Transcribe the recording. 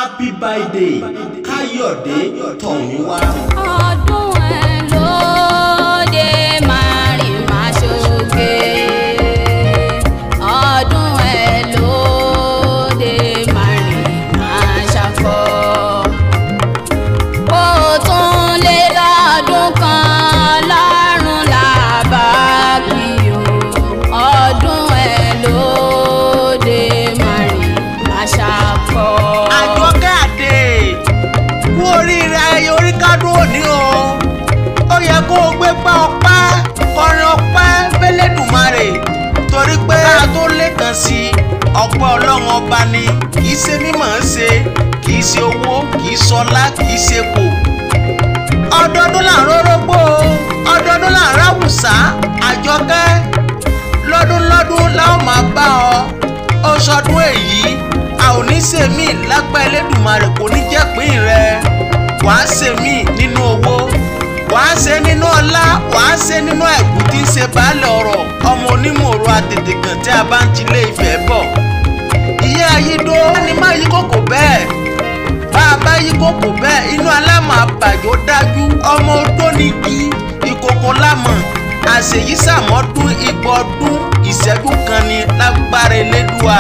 happy birthday Káyọ̀dé Tọ̀míwá. ọdún ẹ lóde máa rìn máa ṣoge. ọdún ẹ lóde máa rìn máa ṣakọ. ó tún lé lọ́dún kan lọ́rùn làbá kí o. ọdún ẹ lóde máa rìn máa ṣakọ. Àjọkẹ́ Àdè kú oríire ayẹyẹ oríkádùn òní o. ó yẹ kó o gbé pa ọpẹ́ kọrin ọpẹ́ f'Ẹlẹ́dùmarè torí pé ká tó lè kàn sí ọpẹ́ Ọlọ́run ọba ni kì í ṣe mímọ̀ ọ́n ṣe kì í ṣe owó kì í ṣọlá kì í ṣe kò. ọdọọdún là ń rórógbó ọdọọdún là ń ráwùsá Àjọkẹ́ lọ́dún la ó máa bá ọ. ó sọdún èyí a ò ní ṣe mí lágbá Ẹlẹ́dùmarè kò ní jẹ́ pín rẹ. wàá ṣe mí nínú owó wàá ṣe nínú ọlá wàá ṣe nínú ẹ̀kú tí ń ṣe baálé ọ̀rọ̀ ọmọ onímọ̀ọ́rọ̀ àtètèkàn tí a bá ń tilé Ifẹ̀ bọ̀. ìyá ayídó ni má yí kòkò bẹ́ẹ̀ bá a bá yí kòkò bẹ́ẹ̀ inú alámọ̀ àbàjọ́ dájú ọmọ odó ní kí ìkòkò lámọ̀ àṣeyísàmọ́dún igbó ọdún ìṣẹ́jú kan ní lágbára Elédùà.